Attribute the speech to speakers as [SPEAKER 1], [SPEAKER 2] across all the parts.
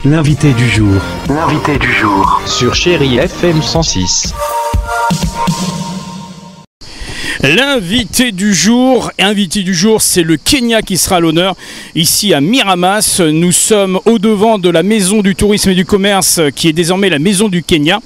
[SPEAKER 1] L'invité du jour.
[SPEAKER 2] L'invité du jour.
[SPEAKER 3] Sur Chérie FM 106.
[SPEAKER 4] L'invité du jour, c'est le Kenya qui sera à l'honneur ici à Miramas. Nous sommes au devant de la maison du tourisme et du commerce qui est désormais la maison du Kenya,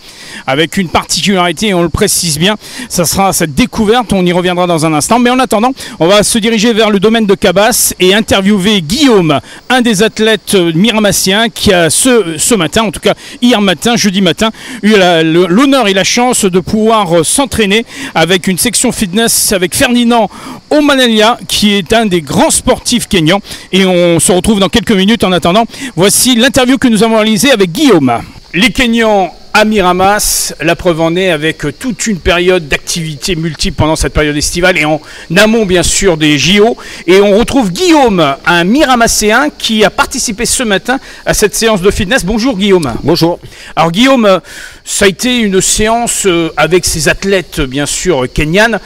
[SPEAKER 4] avec une particularité, et on le précise bien, ça sera cette découverte, on y reviendra dans un instant. Mais en attendant, on va se diriger vers le domaine de Cabas et interviewer Guillaume, un des athlètes miramassiens qui a ce matin, en tout cas hier matin, jeudi matin, eu l'honneur et la chance de pouvoir s'entraîner avec une section fitness avec Ferdinand Omanyala, qui est un des grands sportifs kenyans. Et on se retrouve dans quelques minutes. En attendant, voici l'interview que nous avons réalisée avec Guillaume. Les Kenyans à Miramas, la preuve en est avec toute une période d'activités multiples pendant cette période estivale et en amont bien sûr des JO. Et on retrouve Guillaume, un Miramasséen qui a participé ce matin à cette séance de fitness. Bonjour Guillaume.
[SPEAKER 5] Bonjour.
[SPEAKER 4] Alors Guillaume, ça a été une séance avec ces athlètes bien sûr kenyanes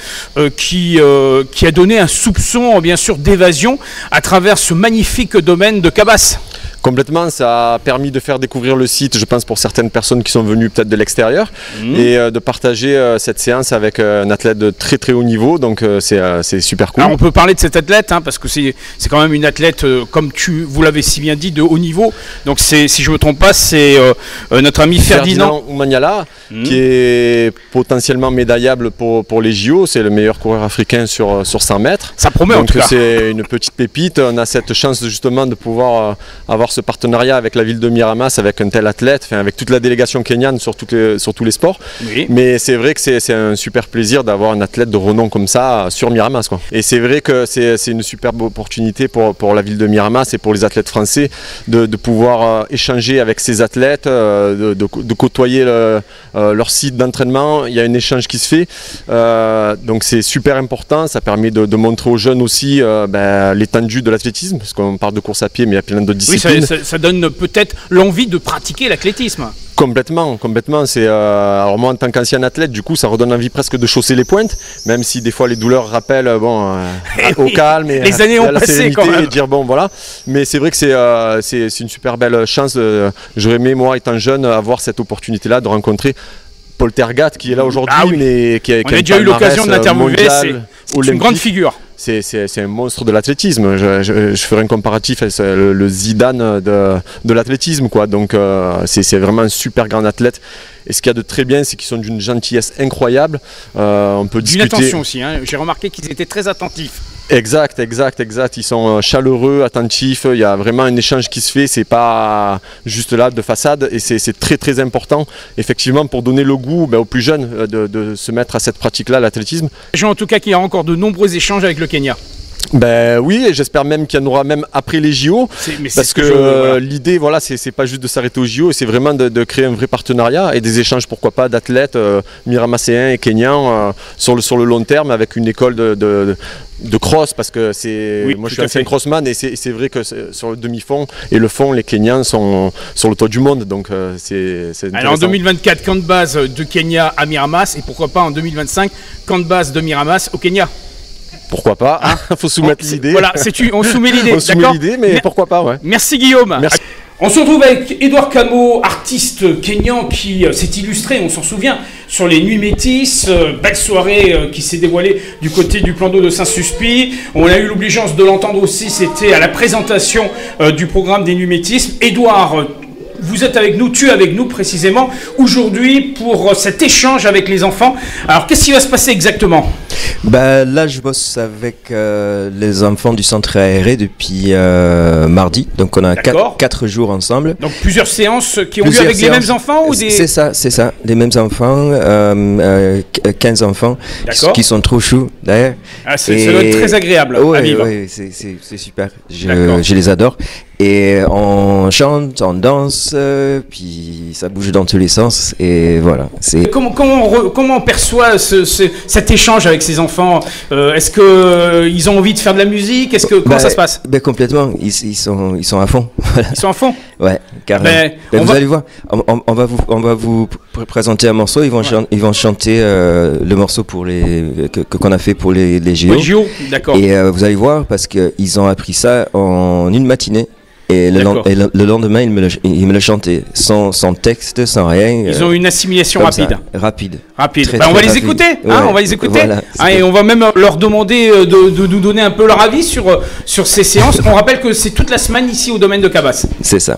[SPEAKER 4] qui a donné un soupçon bien sûr d'évasion à travers ce magnifique domaine de Cabas.
[SPEAKER 5] Complètement, ça a permis de faire découvrir le site, je pense, pour certaines personnes qui sont venues peut-être de l'extérieur, et de partager cette séance avec un athlète de très très haut niveau, donc c'est super cool.
[SPEAKER 4] Alors on peut parler de cet athlète, hein, parce que c'est quand même une athlète, comme vous l'avez si bien dit, de haut niveau, donc si je ne me trompe pas, c'est notre ami Ferdinand
[SPEAKER 5] Omanyala, qui est potentiellement médaillable pour les JO, c'est le meilleur coureur africain sur 100 mètres.
[SPEAKER 4] Ça promet en tout cas.
[SPEAKER 5] Donc c'est une petite pépite, on a cette chance justement de pouvoir avoir ce partenariat avec la ville de Miramas, avec un tel athlète, enfin, avec toute la délégation kenyane sur tous les sports. Oui. Mais c'est vrai que c'est un super plaisir d'avoir un athlète de renom comme ça sur Miramas, quoi. Et c'est vrai que c'est une superbe opportunité pour la ville de Miramas et pour les athlètes français de pouvoir échanger avec ces athlètes, de côtoyer leur site d'entraînement. Il y a un échange qui se fait, donc c'est super important. Ça permet de montrer aux jeunes aussi l'étendue de l'athlétisme, parce qu'on parle de course à pied, mais il y a plein d'autres disciplines.
[SPEAKER 4] Oui, ça donne peut-être l'envie de pratiquer l'athlétisme.
[SPEAKER 5] Complètement. Alors moi en tant qu'ancien athlète, du coup ça redonne envie presque de chausser les pointes, même si des fois les douleurs rappellent au calme et
[SPEAKER 4] les années ont
[SPEAKER 5] la
[SPEAKER 4] passé
[SPEAKER 5] sérénité
[SPEAKER 4] quand même.
[SPEAKER 5] Et dire bon voilà. Mais c'est vrai que c'est une super belle chance. J'aurais aimé moi étant jeune avoir cette opportunité là de rencontrer Paul Tergat qui est là aujourd'hui, mais qui a
[SPEAKER 4] déjà eu l'occasion de l'interviewer. C'est une grande figure.
[SPEAKER 5] C'est un monstre de l'athlétisme. Je ferai un comparatif avec le Zidane de l'athlétisme, quoi. Donc c'est vraiment un super grand athlète. Et ce qu'il y a de très bien, c'est qu'ils sont d'une gentillesse incroyable. On peut discuter.
[SPEAKER 4] D'une attention aussi, hein. J'ai remarqué qu'ils étaient très attentifs.
[SPEAKER 5] Exact. Ils sont chaleureux, attentifs. Il y a vraiment un échange qui se fait. C'est pas juste là de façade. Et c'est très très important, effectivement, pour donner le goût aux plus jeunes de se mettre à cette pratique-là, l'athlétisme.
[SPEAKER 4] En tout cas, qu'il y a encore de nombreux échanges avec le Kenya.
[SPEAKER 5] Ben oui, et j'espère même qu'il y en aura même après les JO, parce que l'idée, voilà, c'est pas juste de s'arrêter aux JO, c'est vraiment de créer un vrai partenariat et des échanges, pourquoi pas, d'athlètes miramasséens et kenyans sur le long terme avec une école de cross, parce que moi je suis ancien crossman et c'est vrai que sur le demi-fond et le fond, les Kenyans sont sur le toit du monde, donc c'est intéressant.
[SPEAKER 4] Alors en 2024, camp de base de Kenya à Miramas, et pourquoi pas en 2025, camp de base de Miramas au Kenya.
[SPEAKER 5] Pourquoi pas, il faut soumettre l'idée.
[SPEAKER 4] Voilà, on soumet l'idée.
[SPEAKER 5] On soumet l'idée, mais pourquoi pas, ouais.
[SPEAKER 4] Merci Guillaume.
[SPEAKER 5] Merci.
[SPEAKER 4] On se retrouve avec Edouard Camo, artiste kényan qui s'est illustré, on s'en souvient, sur les Nuits Métis, belle soirée qui s'est dévoilée du côté du plan d'eau de Saint-Suspit. On a eu l'obligeance de l'entendre aussi, c'était à la présentation du programme des Nuits Métis. Edouard, vous êtes avec nous, tu es avec nous précisément, aujourd'hui pour cet échange avec les enfants. Alors qu'est-ce qui va se passer exactement ?
[SPEAKER 6] Là, je bosse avec les enfants du centre aéré depuis mardi. Donc, on a 4 jours ensemble.
[SPEAKER 4] Donc, plusieurs séances qui ont lieu avec les mêmes enfants ou des...
[SPEAKER 6] C'est ça. Les mêmes enfants, 15 enfants qui sont trop choux d'ailleurs.
[SPEAKER 4] Ah, ça doit être très agréable à vivre.
[SPEAKER 6] Oui, c'est super. Je les adore. Et on chante, on danse, puis ça bouge dans tous les sens. Et voilà.
[SPEAKER 4] Comment on perçoit cet échange avec ces enfants? Est-ce qu'ils ont envie de faire de la musique? Comment ça se passe?
[SPEAKER 6] Complètement. Ils sont à fond.
[SPEAKER 4] Ils sont à fond?
[SPEAKER 6] Ouais, carrément. Vous allez voir. On va vous présenter un morceau. Ils vont chanter le morceau qu'on a fait pour les JO.
[SPEAKER 4] Pour les JO, d'accord.
[SPEAKER 6] Et vous allez voir, parce qu'ils ont appris ça en une matinée. Et le lendemain, il me le chantait, sans texte, sans rien.
[SPEAKER 4] Ils ont une assimilation rapide.
[SPEAKER 6] Rapide.
[SPEAKER 4] Très, on va les écouter, on va les écouter. Voilà, et on va même leur demander de nous donner un peu leur avis sur ces séances. On rappelle que c'est toute la semaine ici au domaine de Cabas.
[SPEAKER 6] C'est ça.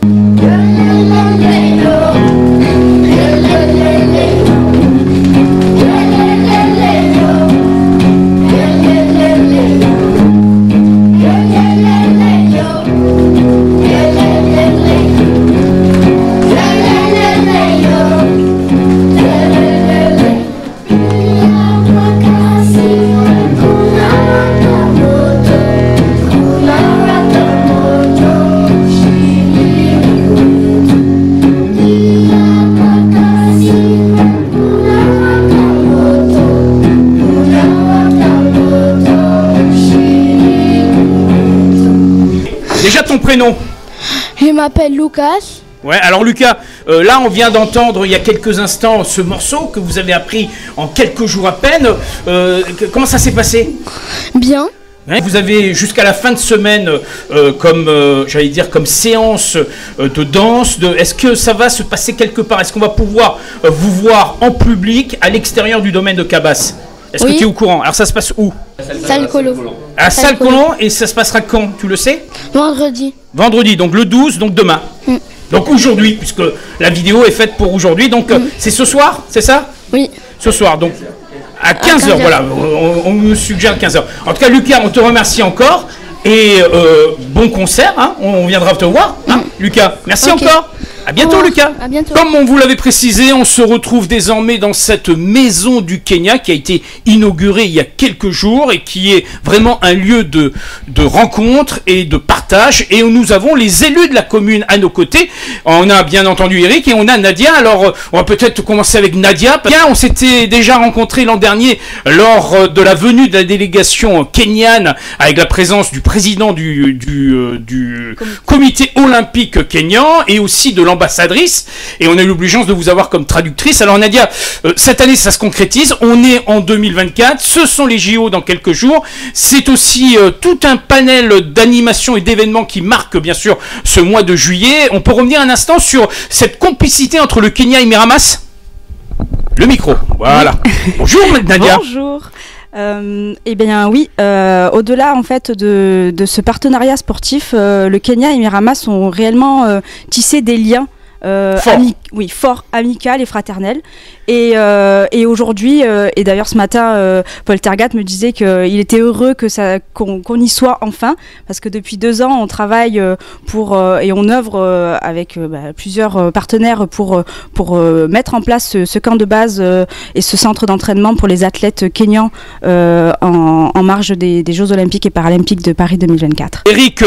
[SPEAKER 4] Déjà ton prénom?
[SPEAKER 1] Je m'appelle Lucas.
[SPEAKER 4] Ouais, alors Lucas, là on vient d'entendre il y a quelques instants ce morceau que vous avez appris en quelques jours à peine. Comment ça s'est passé?
[SPEAKER 1] Bien.
[SPEAKER 4] Vous avez jusqu'à la fin de semaine comme séance de danse. Est-ce que ça va se passer quelque part? Est-ce qu'on va pouvoir vous voir en public à l'extérieur du domaine de Cabas? Est-ce que tu es au courant? Alors ça se passe où?
[SPEAKER 1] Salle Colo.
[SPEAKER 4] À Salle Colon, et ça se passera quand? Tu le sais?
[SPEAKER 1] Vendredi.
[SPEAKER 4] Vendredi, donc le 12, donc demain. Donc aujourd'hui, puisque la vidéo est faite pour aujourd'hui. Donc c'est ce soir, c'est ça?
[SPEAKER 1] Oui.
[SPEAKER 4] Ce soir, donc à 15h, voilà, on me suggère 15h. En tout cas, Lucas, on te remercie encore. Et bon concert, hein, on viendra te voir, hein, Lucas. Merci encore. À bientôt, Lucas.
[SPEAKER 1] À bientôt.
[SPEAKER 4] Comme on vous l'avait précisé, on se retrouve désormais dans cette maison du Kenya qui a été inaugurée il y a quelques jours et qui est vraiment un lieu de rencontre et de partage. Et nous avons les élus de la commune à nos côtés. On a bien entendu Eric et on a Nadia. Alors, on va peut-être commencer avec Nadia. Bien, on s'était déjà rencontré l'an dernier lors de la venue de la délégation kenyane avec la présence du président du comité olympique kényan et aussi de l'ambassadrice, et on a eu l'obligeance de vous avoir comme traductrice. Alors Nadia, cette année ça se concrétise, on est en 2024, ce sont les JO dans quelques jours, c'est aussi tout un panel d'animations et d'événements qui marquent bien sûr ce mois de juillet. On peut revenir un instant sur cette complicité entre le Kenya et Miramas? Le micro, voilà. Bonjour Nadia.
[SPEAKER 2] Bonjour. Eh bien oui, au-delà en fait de ce partenariat sportif, le Kenya et Miramas ont réellement tissé des liens fort, amical et fraternel. Et aujourd'hui, et d'ailleurs ce matin, Paul Tergat me disait qu'il était heureux qu'on y soit enfin, parce que depuis 2 ans, on travaille et on œuvre avec plusieurs partenaires pour mettre en place ce camp de base et ce centre d'entraînement pour les athlètes kenyans en marge des Jeux Olympiques et Paralympiques de Paris 2024.
[SPEAKER 4] Eric,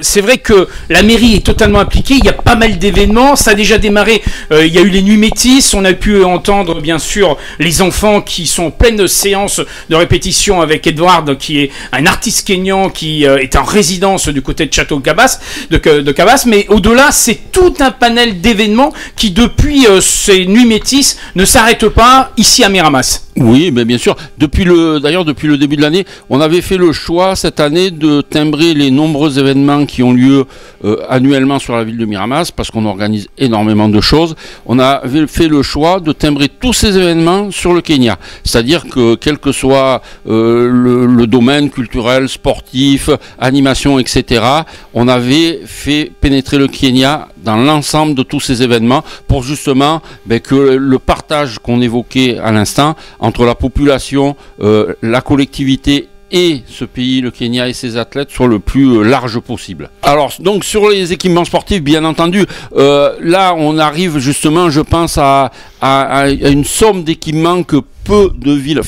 [SPEAKER 4] c'est vrai que la mairie est totalement impliquée, il y a pas mal d'événements, ça a déjà démarré, il y a eu les Nuits Métisses, on a pu entendre bien sûr les enfants qui sont en pleine séance de répétition avec Edward qui est un artiste kényan qui est en résidence du côté de Château de Cabas, mais au-delà c'est tout un panel d'événements qui depuis ces Nuits Métisses ne s'arrêtent pas ici à Miramas.
[SPEAKER 7] Oui, mais bien sûr. Depuis le début de l'année, on avait fait le choix cette année de timbrer les nombreux événements qui ont lieu annuellement sur la ville de Miramas, parce qu'on organise énormément de choses. On avait fait le choix de timbrer tous ces événements sur le Kenya. C'est-à-dire que quel que soit le domaine culturel, sportif, animation, etc., on avait fait pénétrer le Kenya dans l'ensemble de tous ces événements pour justement que le partage qu'on évoquait à l'instant entre la population, la collectivité et ce pays, le Kenya, et ses athlètes soit le plus large possible. Alors, donc sur les équipements sportifs, bien entendu, là on arrive justement, je pense, à une somme d'équipements que peu de villes,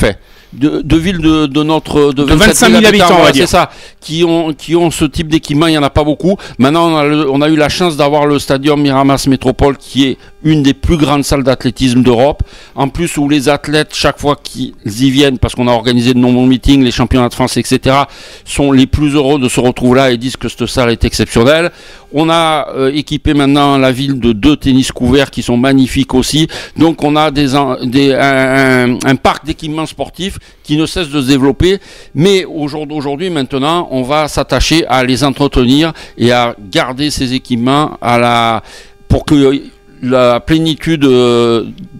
[SPEAKER 7] de villes de notre de
[SPEAKER 4] 25 000 habitants, on va dire.
[SPEAKER 7] C'est ça, qui ont ce type d'équipement. Il n'y en a pas beaucoup. Maintenant, on a eu la chance d'avoir le stadium Miramas Métropole, qui est une des plus grandes salles d'athlétisme d'Europe. En plus, où les athlètes, chaque fois qu'ils y viennent, parce qu'on a organisé de nombreux meetings, les championnats de France, etc., sont les plus heureux de se retrouver là et disent que cette salle est exceptionnelle. On a équipé maintenant la ville de 2 tennis couverts qui sont magnifiques aussi. Donc on a un parc d'équipements sportifs qui ne cesse de se développer. Mais aujourd'hui, maintenant, on va s'attacher à les entretenir et à garder ces équipements pour que la plénitude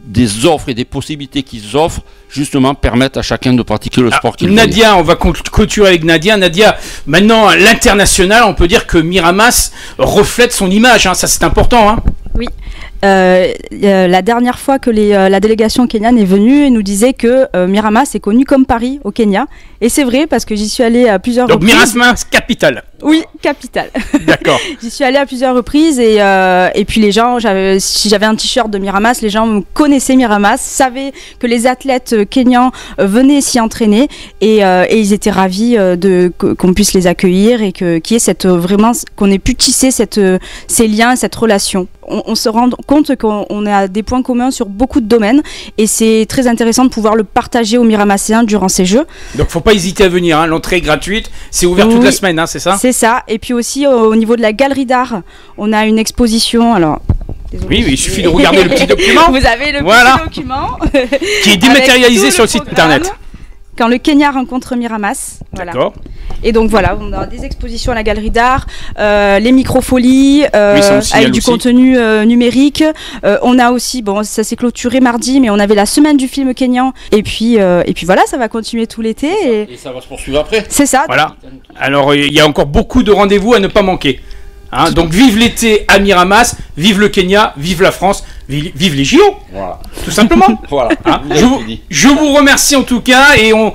[SPEAKER 7] des offres et des possibilités qu'ils offrent justement permettent à chacun de pratiquer le sport qu'il veut.
[SPEAKER 4] Nadia, on va clôturer avec Nadia. Nadia, maintenant à l'international, on peut dire que Miramas reflète son image, hein. Ça c'est important. Hein.
[SPEAKER 2] Oui. La dernière fois que la délégation kenyane est venue, elle nous disait que Miramas est connu comme Paris au Kenya. Et c'est vrai parce que j'y suis allée à plusieurs reprises.
[SPEAKER 4] Donc Miramas, capitale.
[SPEAKER 2] Oui, capitale.
[SPEAKER 4] D'accord.
[SPEAKER 2] J'y suis allée à plusieurs reprises et puis les gens, si j'avais un t-shirt de Miramas, les gens connaissaient Miramas, savaient que les athlètes kenyans venaient s'y entraîner et ils étaient ravis qu'on puisse les accueillir et qu'on ait pu tisser ces liens, cette relation. On se rend compte qu'on a des points communs sur beaucoup de domaines et c'est très intéressant de pouvoir le partager aux Miramasséens durant ces Jeux.
[SPEAKER 4] Donc faut pas hésiter à venir, hein. L'entrée est gratuite, c'est ouvert toute la semaine, hein, c'est ça?
[SPEAKER 2] C'est ça, et puis aussi au niveau de la galerie d'art, on a une exposition, alors...
[SPEAKER 4] Désolé. Oui, il suffit de regarder le petit document.
[SPEAKER 2] Vous avez le petit document
[SPEAKER 4] qui est dématérialisé sur le site internet.
[SPEAKER 2] Quand le Kenya rencontre Miramas. Voilà.
[SPEAKER 4] D'accord.
[SPEAKER 2] Et donc voilà, on a des expositions à la galerie d'art, les microfolies, avec du contenu numérique. On a aussi, bon, ça s'est clôturé mardi, mais on avait la semaine du film kényan. Et puis voilà, ça va continuer tout l'été.
[SPEAKER 7] Et ça va se poursuivre après.
[SPEAKER 2] C'est ça.
[SPEAKER 4] Voilà. Alors il y a encore beaucoup de rendez-vous à ne pas manquer. Hein, donc vive l'été à Miramas, vive le Kenya, vive la France, vive les JO, voilà. Tout simplement.
[SPEAKER 7] Voilà.
[SPEAKER 4] Hein, je vous remercie en tout cas et on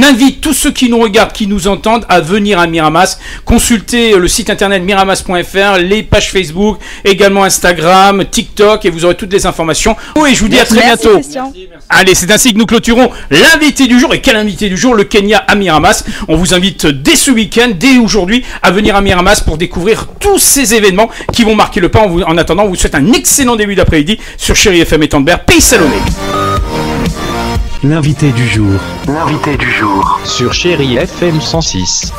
[SPEAKER 4] invite tous ceux qui nous regardent, qui nous entendent à venir à Miramas, consulter le site internet miramas.fr, les pages Facebook, également Instagram, TikTok et vous aurez toutes les informations. Et je vous dis à très bientôt.
[SPEAKER 2] Merci.
[SPEAKER 4] Allez, c'est ainsi que nous clôturons l'invité du jour. Et quel invité du jour? Le Kenya à Miramas. On vous invite dès ce week-end, dès aujourd'hui, à venir à Miramas pour découvrir tous ces événements qui vont marquer le pas. En attendant, on vous souhaite un excellent début d'après-midi sur Chérie FM et Tandberg. Pays Salomé.
[SPEAKER 3] L'invité du jour. Sur Chérie FM 106.